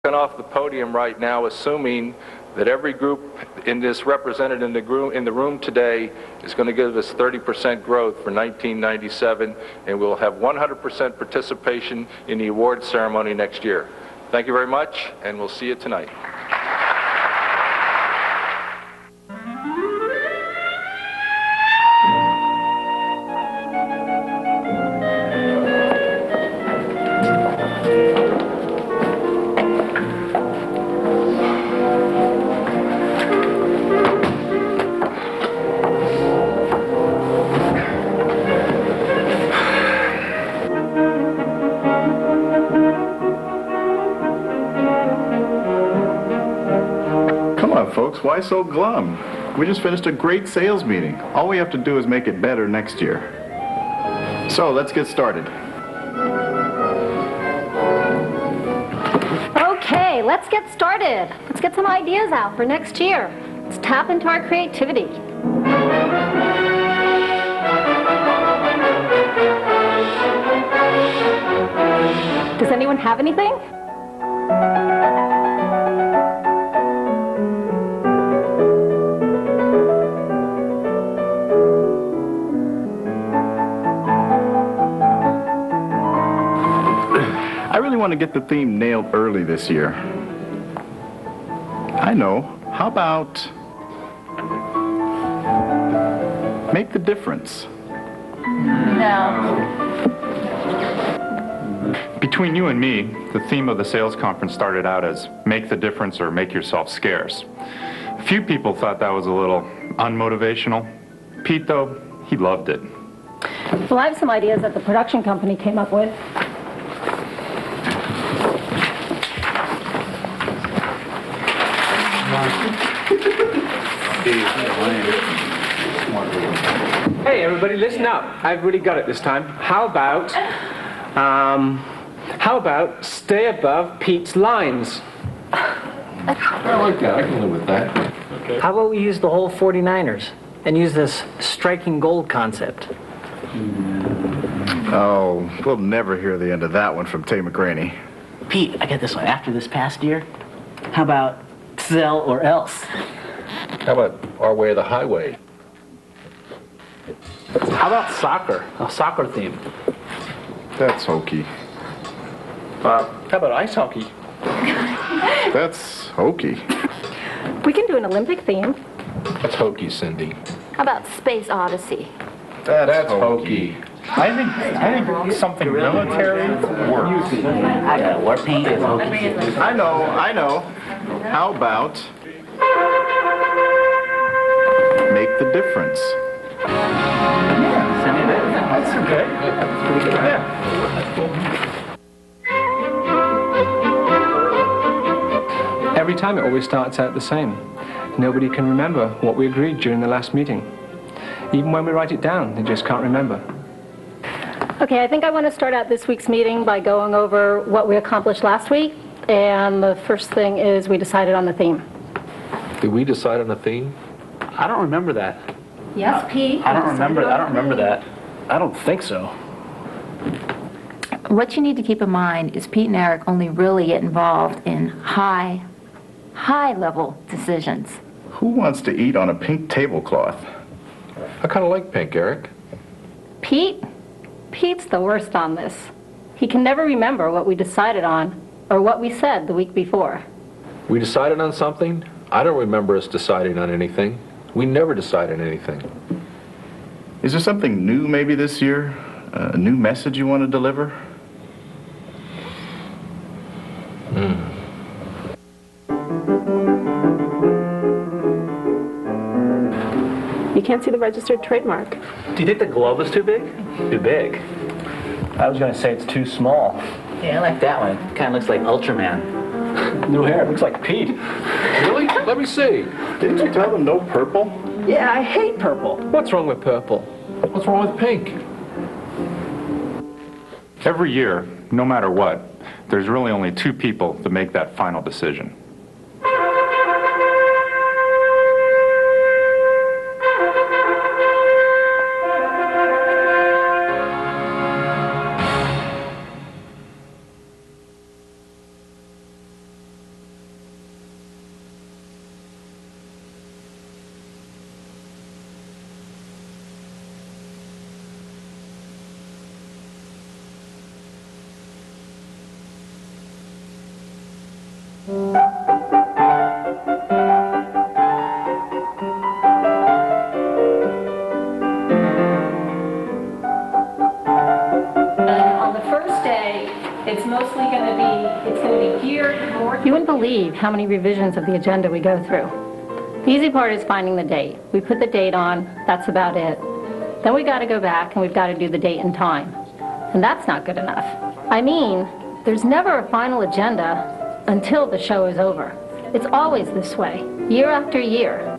walking off the podium right now assuming that every group in this represented in the room today is going to give us 30% growth for 1997, and we'll have 100% participation in the awards ceremony next year. Thank you very much, and we'll see you tonight. Folks, why so glum? We just finished a great sales meeting. All we have to do is make it better next year. So let's get started. Okay, let's get started. Let's get some ideas out for next year. Let's tap into our creativity. Does anyone have anything? I really want to get the theme nailed early this year. I know. How about make the difference? No. Between you and me, the theme of the sales conference started out as make the difference or make yourself scarce. A few people thought that was a little unmotivational. Pete, though, he loved it. Well, I have some ideas that the production company came up with. Hey, everybody, listen up. I've really got it this time. How about stay above Pete's lines? I like that. I can live with that. Okay. How about we use the whole 49ers and use this striking gold concept? Oh, we'll never hear the end of that one from Tay McCraney. Pete, I got this one. After this past year, how about sell or else? How about our way or the highway? How about soccer? A soccer theme. That's hokey. How about ice hockey? That's hokey. We can do an Olympic theme. That's hokey, Cindy. How about Space Odyssey? That's hokey. I think something military works. War paint is hokey. I know. How about make the difference? That's okay. That's pretty good. Every time it always starts out the same. Nobody can remember what we agreed during the last meeting. Even when we write it down, they just can't remember. Okay, I think I want to start out this week's meeting by going over what we accomplished last week. And the first thing is we decided on the theme. Did we decide on the theme? I don't remember that. Yes, Pete. I don't remember that. I don't think so. What you need to keep in mind is Pete and Eric only really get involved in high-level decisions. Who wants to eat on a pink tablecloth? I kind of like pink, Eric. Pete's the worst on this. He can never remember what we decided on or what we said the week before. We decided on something? I don't remember us deciding on anything. We never decided anything. Is there something new maybe this year? A new message you want to deliver? You can't see the registered trademark. Do you think the globe is too big? Too big. I was going to say it's too small. Yeah, I like that one. Kind of looks like Ultraman. New hair. Looks like Pete. Really? Let me see. Didn't you tell them no purple? Yeah, I hate purple. What's wrong with purple? What's wrong with pink? Every year, no matter what, there's really only two people that make that final decision. On the first day, it's mostly going to be geared more. You wouldn't believe how many revisions of the agenda we go through. The easy part is finding the date. We put the date on, that's about it. Then we got to go back and we've got to do the date and time. And that's not good enough. I mean, there's never a final agenda until the show is over. It's always this way, year after year.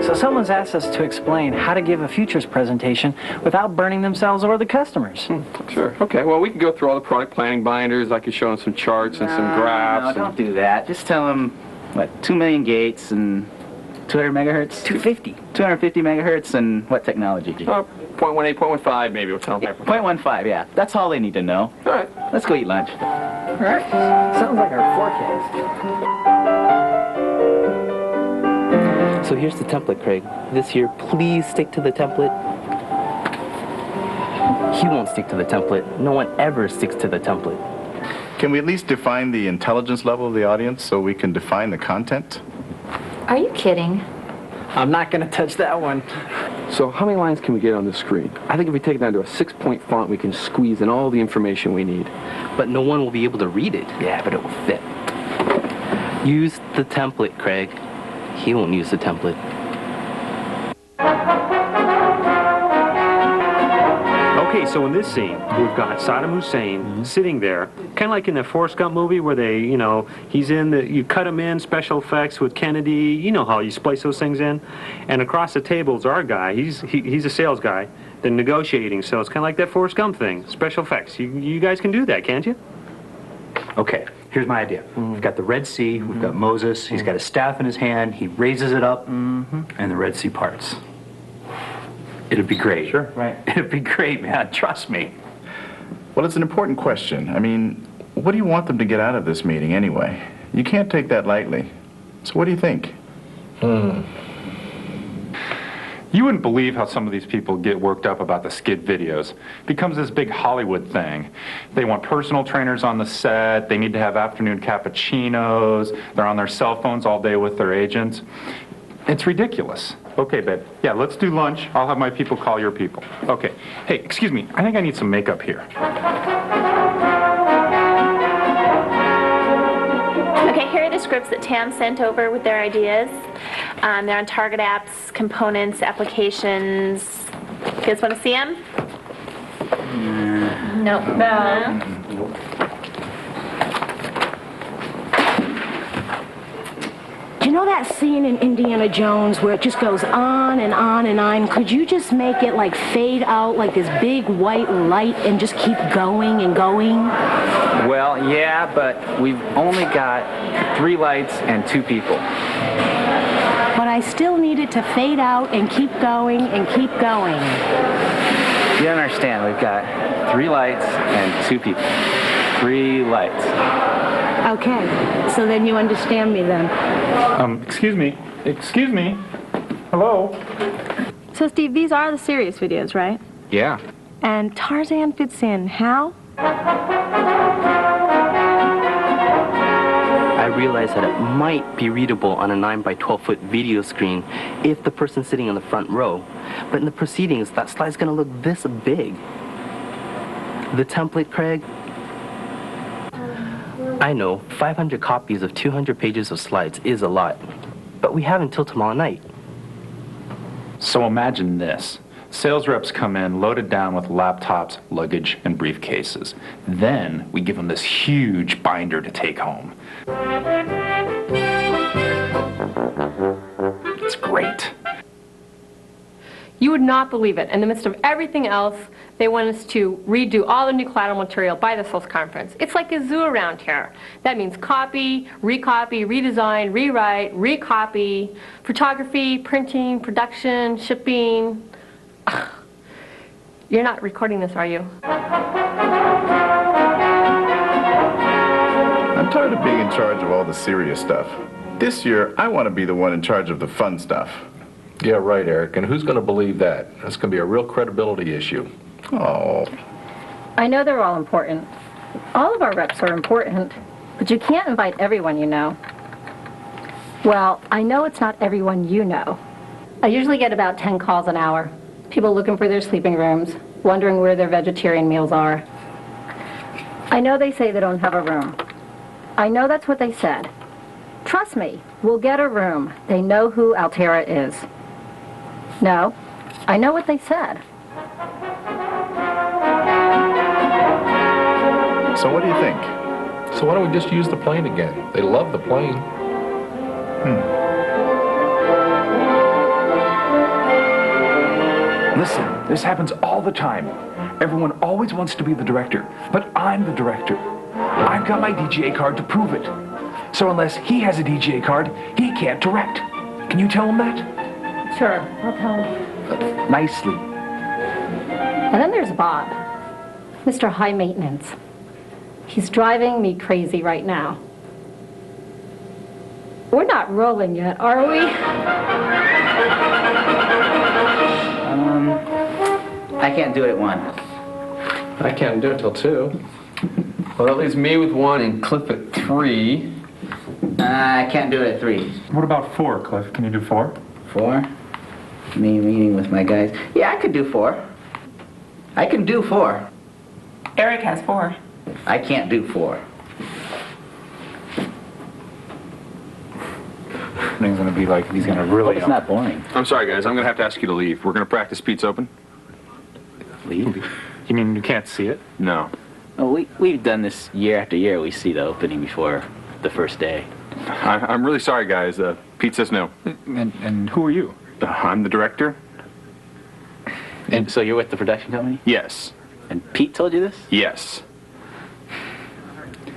So someone's asked us to explain how to give a futures presentation without burning themselves or the customers. Sure. Okay. Well, we can go through all the product planning binders. I can show them some charts and some graphs. No, don't do that. Just tell them, what, 2 million gates and 200 megahertz? 250. 250 megahertz and what technology? 0.18, 0.15 maybe. We'll tell them. 0.15, yeah. That's all they need to know. All right. Let's go eat lunch. All right. Sounds like our forecast. So here's the template, Craig. This year, please stick to the template. He won't stick to the template. No one ever sticks to the template. Can we at least define the intelligence level of the audience so we can define the content? Are you kidding? I'm not going to touch that one. So how many lines can we get on the screen? I think if we take it down to a 6-point font, we can squeeze in all the information we need. But no one will be able to read it. Yeah, but it will fit. Use the template, Craig. He won't use the template. Okay, so in this scene, we've got Saddam Hussein sitting there, kind of like in the Forrest Gump movie where they, he's in you cut him in, special effects with Kennedy, you know how you splice those things in. And across the table is our guy, he's a sales guy, they're negotiating, so it's kind of like that Forrest Gump thing, special effects. You guys can do that, can't you? Okay, here's my idea. We've got the Red Sea, we've got Moses, he's got a staff in his hand, he raises it up, and the Red Sea parts. It'd be great. Sure. Right. It'd be great, man, trust me. Well, it's an important question. I mean, what do you want them to get out of this meeting anyway? You can't take that lightly. So what do you think? You wouldn't believe how some of these people get worked up about the skid videos. It becomes this big Hollywood thing. They want personal trainers on the set, they need to have afternoon cappuccinos, they're on their cell phones all day with their agents. It's ridiculous. Okay, babe. Yeah, let's do lunch. I'll have my people call your people. Okay. Hey, excuse me. I think I need some makeup here. Okay, here are the scripts that Tam sent over with their ideas. They're on Target apps, components, applications. You guys want to see them? No. You know that scene in Indiana Jones where it just goes on and on and on? Could you just make it like fade out like this big white light and just keep going and going? Well, yeah, but we've only got 3 lights and 2 people. But I still need it to fade out and keep going and keep going. You don't understand. We've got 3 lights and 2 people. 3 lights. Okay, so then you understand me then. Excuse me. Excuse me. Hello? So, Steve, these are the serious videos, right? Yeah. And Tarzan fits in how? I realize that it might be readable on a 9 by 12-foot video screen if the person's sitting in the front row. But in the proceedings, that slide's going to look this big. The template, Craig? I know, 500 copies of 200 pages of slides is a lot, but we have until tomorrow night. So imagine this. Sales reps come in loaded down with laptops, luggage, and briefcases. Then we give them this huge binder to take home. It's great. You would not believe it. In the midst of everything else, they want us to redo all the new collateral material by the sales conference. It's like a zoo around here. That means copy, recopy, redesign, rewrite, recopy, photography, printing, production, shipping. Ugh. You're not recording this, are you? I'm tired of being in charge of all the serious stuff. This year, I want to be the one in charge of the fun stuff. Yeah, right, Eric. And who's going to believe that? That's going to be a real credibility issue. Oh. I know they're all important, All of our reps are important, but you can't invite everyone you know. Well, I know it's not everyone you know. I usually get about 10 calls an hour. People looking for their sleeping rooms, wondering where their vegetarian meals are. I know they say they don't have a room. I know that's what they said. Trust me, we'll get a room. They know who Altera is. No, I know what they said. So what do you think? So why don't we just use the plane again? They love the plane. Listen, this happens all the time. Everyone always wants to be the director, but I'm the director. I've got my DGA card to prove it. So unless he has a DGA card, he can't direct. Can you tell him that? Sure, I'll tell him. Nicely. And then there's Bob, Mr. High Maintenance. He's driving me crazy right now. We're not rolling yet, are we? I can't do it at 1. I can't do it till 2. Well, that leaves me with 1 and Cliff at 3. I can't do it at 3. What about 4, Cliff? Can you do 4? 4? Me meeting with my guys. Yeah, I could do 4. I can do 4. Eric has 4. I can't do 4. Everything's gonna be like, he's gonna really... It's not boring. I'm sorry, guys. I'm gonna have to ask you to leave. We're gonna practice Pete's Open. Leave? You mean you can't see it? No. Oh, we've done this year after year. We see the opening before the first day. I'm really sorry, guys. Pete says no. And who are you? I'm the director. And so you're with the production company? Yes. And Pete told you this? Yes.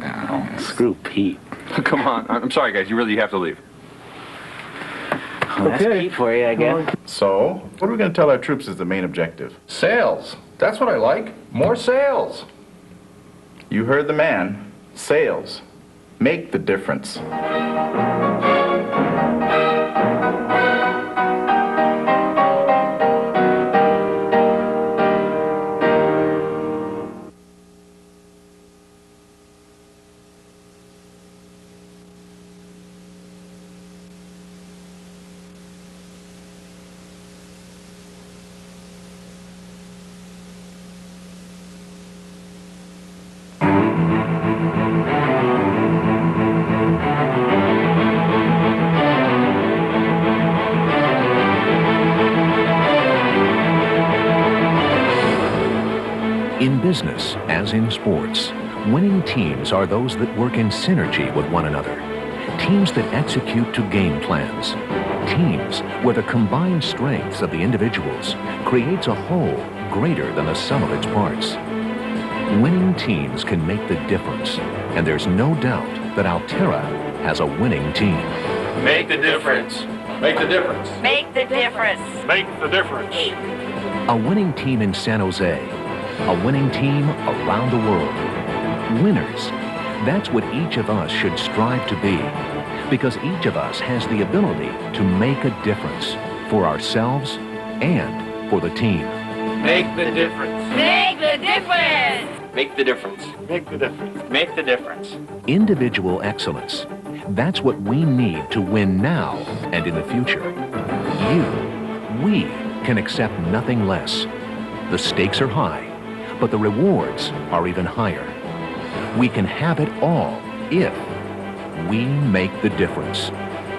Oh, screw Pete. Come on. I'm sorry, guys. You really have to leave. Well, that's Pete for you, I guess. So, what are we going to tell our troops is the main objective? Sales. That's what I like. More sales. You heard the man. Sales. Make the difference. In business, as in sports, winning teams are those that work in synergy with one another. Teams that execute to game plans. Teams where the combined strengths of the individuals creates a whole greater than the sum of its parts. Winning teams can make the difference, and there's no doubt that Altera has a winning team. Make the difference. Make the difference. Make the difference. Make the difference. A winning team in San Jose. A winning team around the world. Winners. That's what each of us should strive to be, because each of us has the ability to make a difference for ourselves and for the team. Make the difference. Make the difference. Make the difference. Make the difference. Make the difference. Individual excellence. That's what we need to win now and in the future. We can accept nothing less. The stakes are high, but the rewards are even higher. We can have it all if we make the difference.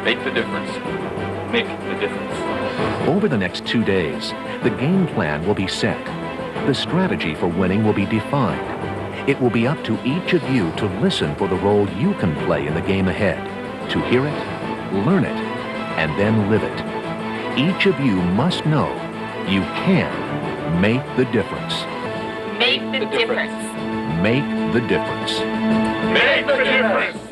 Make the difference. Make the difference. Over the next 2 days, the game plan will be set. The strategy for winning will be defined. It will be up to each of you to listen for the role you can play in the game ahead, to hear it, learn it, and then live it. Each of you must know you can make the difference. Make the difference. Make the difference. Make the difference.